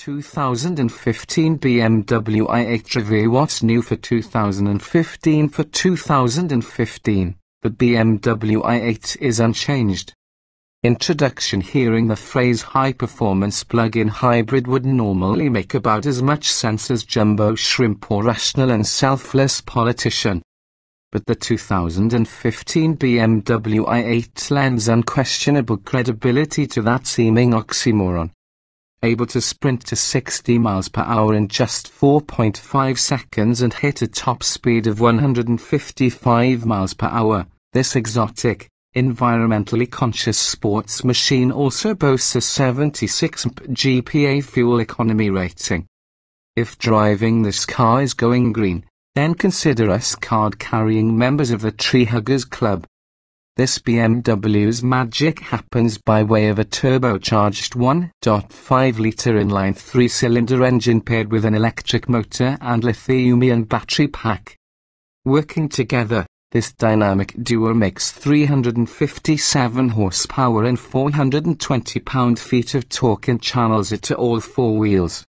2015 BMW i8 review. What's new for 2015? For 2015, the BMW i8 is unchanged. Introduction. Hearing the phrase high-performance plug-in hybrid would normally make about as much sense as jumbo shrimp or rational and selfless politician. But the 2015 BMW i8 lends unquestionable credibility to that seeming oxymoron. Able to sprint to 60 miles per hour in just 4.5 seconds and hit a top speed of 155 miles per hour, this exotic, environmentally conscious sports machine also boasts a 76 GPA fuel economy rating. If driving this car is going green, then consider us card-carrying members of the Tree Huggers Club. This BMW's magic happens by way of a turbocharged 1.5-litre inline 3-cylinder engine paired with an electric motor and lithium-ion battery pack. Working together, this dynamic duo makes 357 horsepower and 420 pound-feet of torque and channels it to all four wheels.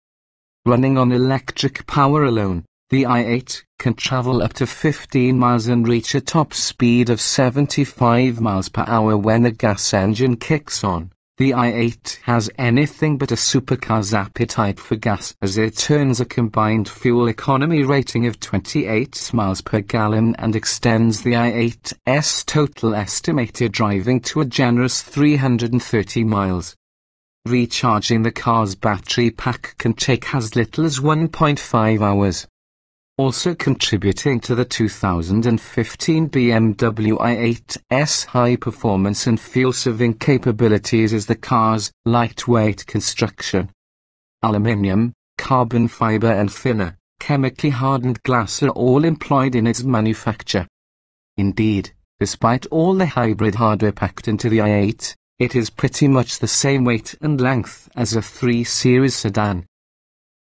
Running on electric power alone, the i8 can travel up to 15 miles and reach a top speed of 75 miles per hour when the gas engine kicks on. The i8 has anything but a supercar's appetite for gas as it earns a combined fuel economy rating of 28 miles per gallon and extends the i8's total estimated driving to a generous 330 miles. Recharging the car's battery pack can take as little as 1.5 hours. Also contributing to the 2015 BMW i8's high performance and fuel-saving capabilities is the car's lightweight construction. Aluminium, carbon fiber and thinner, chemically hardened glass are all employed in its manufacture. Indeed, despite all the hybrid hardware packed into the i8, it is pretty much the same weight and length as a 3 Series sedan.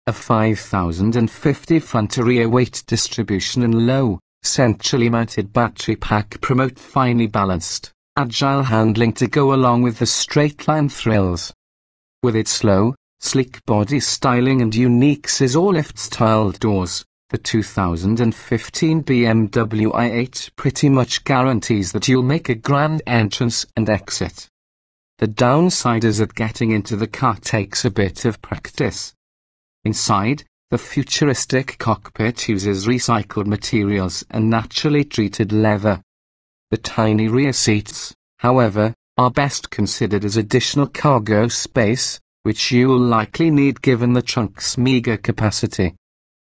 A 5050 front-to-rear weight distribution and low, centrally mounted battery pack promote finely balanced, agile handling to go along with the straight-line thrills. With its slow, sleek body styling and unique scissor-lift-styled doors, the 2015 BMW i8 pretty much guarantees that you'll make a grand entrance and exit. The downside is that getting into the car takes a bit of practice. Inside, the futuristic cockpit uses recycled materials and naturally treated leather. The tiny rear seats, however, are best considered as additional cargo space, which you'll likely need given the trunk's meager capacity.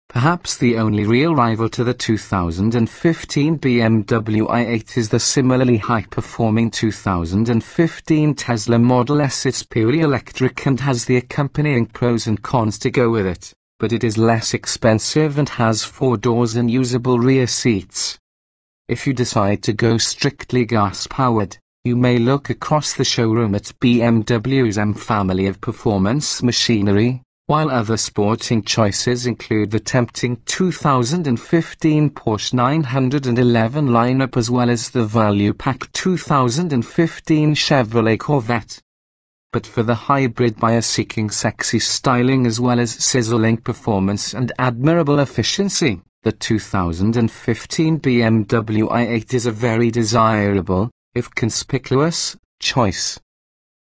Perhaps the only real rival to the 2015 BMW i8 is the similarly high-performing 2015 Tesla Model S. It's purely electric and has the accompanying pros and cons to go with it, but it is less expensive and has 4 doors and usable rear seats. If you decide to go strictly gas-powered, you may look across the showroom at BMW's M family of performance machinery, while other sporting choices include the tempting 2015 Porsche 911 lineup as well as the value-packed 2015 Chevrolet Corvette. But for the hybrid buyer seeking sexy styling as well as sizzling performance and admirable efficiency, the 2015 BMW i8 is a very desirable, if conspicuous, choice.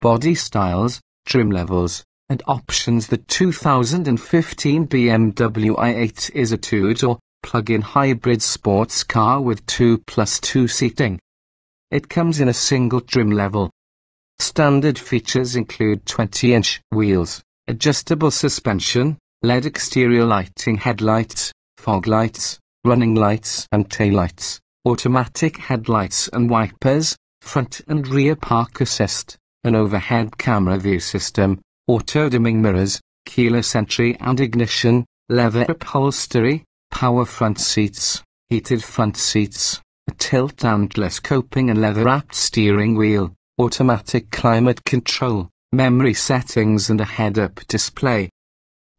Body styles, trim levels, and options. The 2015 BMW i8 is a two-door, plug-in hybrid sports car with 2+2 seating. It comes in a single trim level. Standard features include 20-inch wheels, adjustable suspension, LED exterior lighting, headlights, fog lights, running lights and taillights, automatic headlights and wipers, front and rear park assist, an overhead camera view system, auto-dimming mirrors, keyless entry and ignition, leather upholstery, power front seats, heated front seats, a tilt and telescoping and leather-wrapped steering wheel, automatic climate control, memory settings and a head-up display.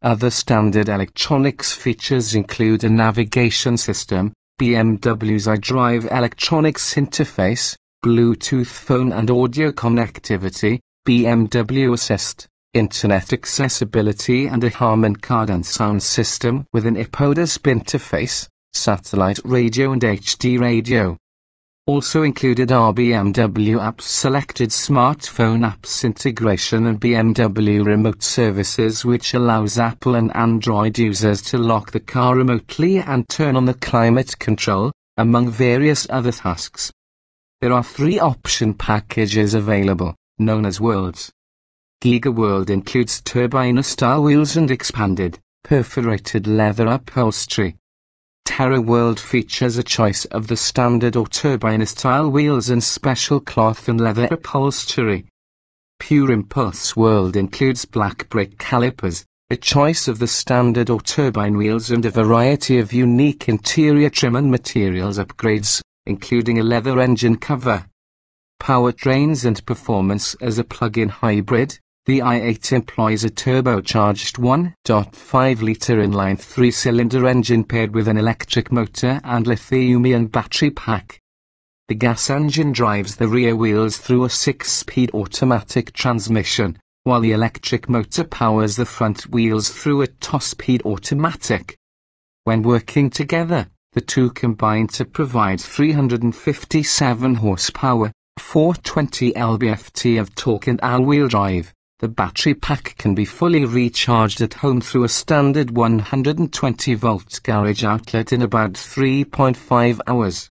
Other standard electronics features include a navigation system, BMW's iDrive electronics interface, Bluetooth phone and audio connectivity, BMW Assist, internet accessibility and a Harman Kardon sound system with an iPodisp interface, satellite radio and HD radio. Also included are BMW apps, selected smartphone apps integration and BMW remote services, which allows Apple and Android users to lock the car remotely and turn on the climate control, among various other tasks. There are 3 option packages available, known as Worlds. Giga World includes turbine-style wheels and expanded, perforated leather upholstery. Terra World features a choice of the standard or turbine-style wheels and special cloth and leather upholstery. Pure Impulse World includes black brake calipers, a choice of the standard or turbine wheels and a variety of unique interior trim and materials upgrades, including a leather engine cover. Powertrains and performance. As a plug-in hybrid, the i8 employs a turbocharged 1.5-litre inline 3-cylinder engine paired with an electric motor and lithium-ion battery pack. The gas engine drives the rear wheels through a 6-speed automatic transmission, while the electric motor powers the front wheels through a 2-speed automatic. When working together, the two combine to provide 357 horsepower, 420 lb-ft of torque and all-wheel drive. The battery pack can be fully recharged at home through a standard 120-volt garage outlet in about 3.5 hours.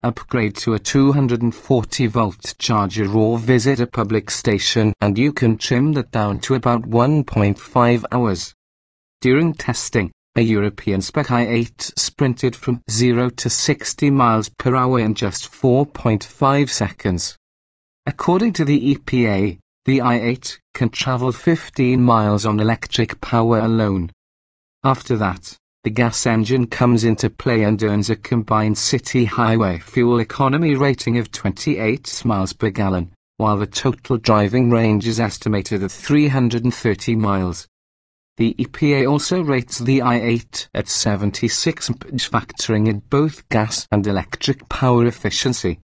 Upgrade to a 240-volt charger or visit a public station and you can trim that down to about 1.5 hours. During testing, a European spec i8 sprinted from 0 to 60 miles per hour in just 4.5 seconds. According to the EPA, the i8 can travel 15 miles on electric power alone. After that, the gas engine comes into play and earns a combined city highway fuel economy rating of 28 miles per gallon, while the total driving range is estimated at 330 miles. The EPA also rates the i8 at 76 mph, factoring in both gas and electric power efficiency.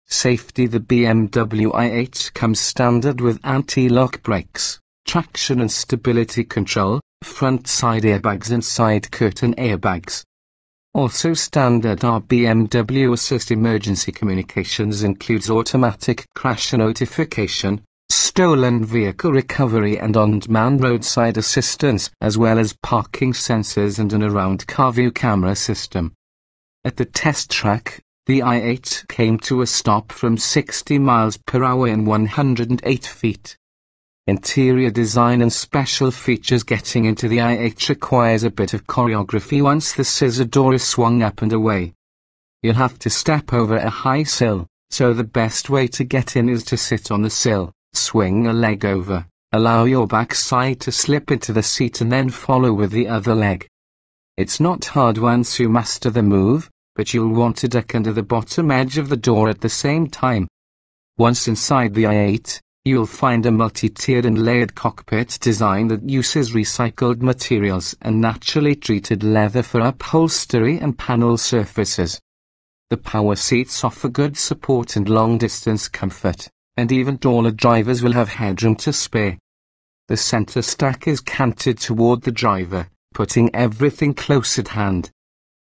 Safety. The BMW i8 comes standard with anti-lock brakes, traction and stability control, front side airbags and side curtain airbags. Also standard are BMW Assist emergency communications, includes automatic crash notification, stolen vehicle recovery and on-demand roadside assistance, as well as parking sensors and an around-car view camera system. At the test track, the i8 came to a stop from 60 miles per hour in 108 feet. Interior design and special features. Getting into the i8 requires a bit of choreography once the scissor door is swung up and away. You'll have to step over a high sill, so the best way to get in is to sit on the sill, swing a leg over, allow your backside to slip into the seat and then follow with the other leg. It's not hard once you master the move, but you'll want to duck under the bottom edge of the door at the same time. Once inside the i8, you'll find a multi-tiered and layered cockpit design that uses recycled materials and naturally treated leather for upholstery and panel surfaces. The power seats offer good support and long-distance comfort, and even taller drivers will have headroom to spare. The center stack is canted toward the driver, putting everything close at hand.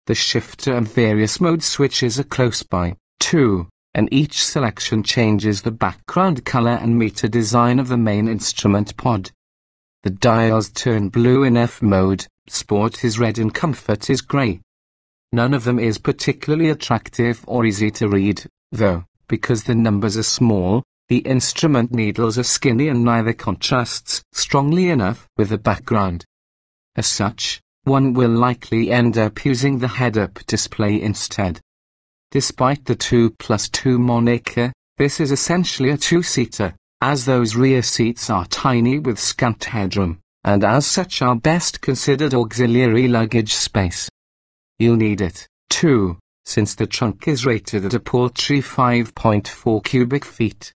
The shifter and various mode switches are close by, too, and each selection changes the background color and meter design of the main instrument pod. The dials turn blue in F mode, Sport is red and Comfort is grey. None of them is particularly attractive or easy to read, though, because the numbers are small, the instrument needles are skinny and neither contrasts strongly enough with the background. As such, one will likely end up using the head-up display instead. Despite the 2+2 moniker, this is essentially a two-seater, as those rear seats are tiny with scant headroom, and as such are best considered auxiliary luggage space. You'll need it, too, since the trunk is rated at a paltry 5.4 cubic feet.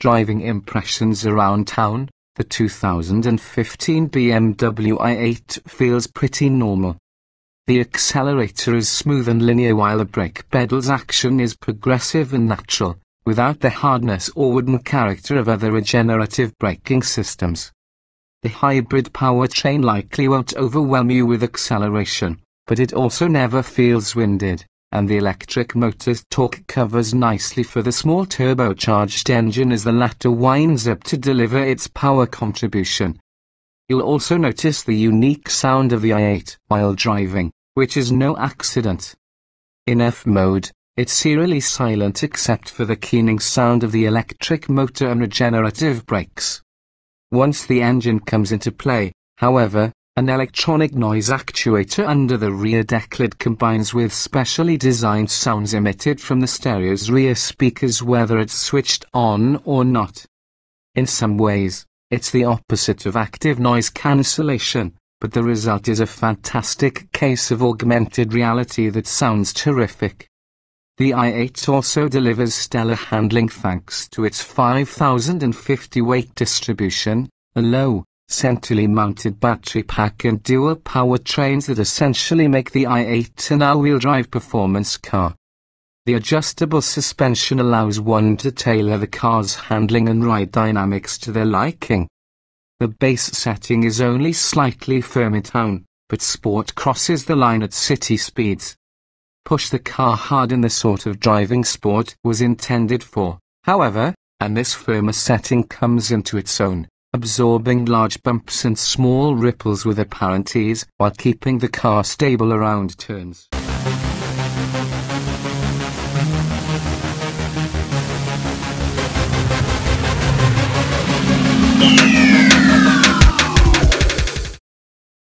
Driving impressions around town. The 2015 BMW i8 feels pretty normal. The accelerator is smooth and linear while the brake pedal's action is progressive and natural, without the hardness or wooden character of other regenerative braking systems. The hybrid powertrain likely won't overwhelm you with acceleration, but it also never feels winded, and the electric motor's torque covers nicely for the small turbocharged engine as the latter winds up to deliver its power contribution. You'll also notice the unique sound of the i8 while driving, which is no accident. In F mode, it's eerily silent except for the keening sound of the electric motor and regenerative brakes. Once the engine comes into play, however, an electronic noise actuator under the rear deck lid combines with specially designed sounds emitted from the stereo's rear speakers whether it's switched on or not. In some ways, it's the opposite of active noise cancellation, but the result is a fantastic case of augmented reality that sounds terrific. The i8 also delivers stellar handling thanks to its 5050 weight distribution, a low, centrally mounted battery pack and dual powertrains that essentially make the i8 an all-wheel drive performance car. The adjustable suspension allows one to tailor the car's handling and ride dynamics to their liking. The base setting is only slightly firm in town, but sport crosses the line at city speeds. Push the car hard in the sort of driving sport was intended for, however, and this firmer setting comes into its own, absorbing large bumps and small ripples with apparent ease while keeping the car stable around turns.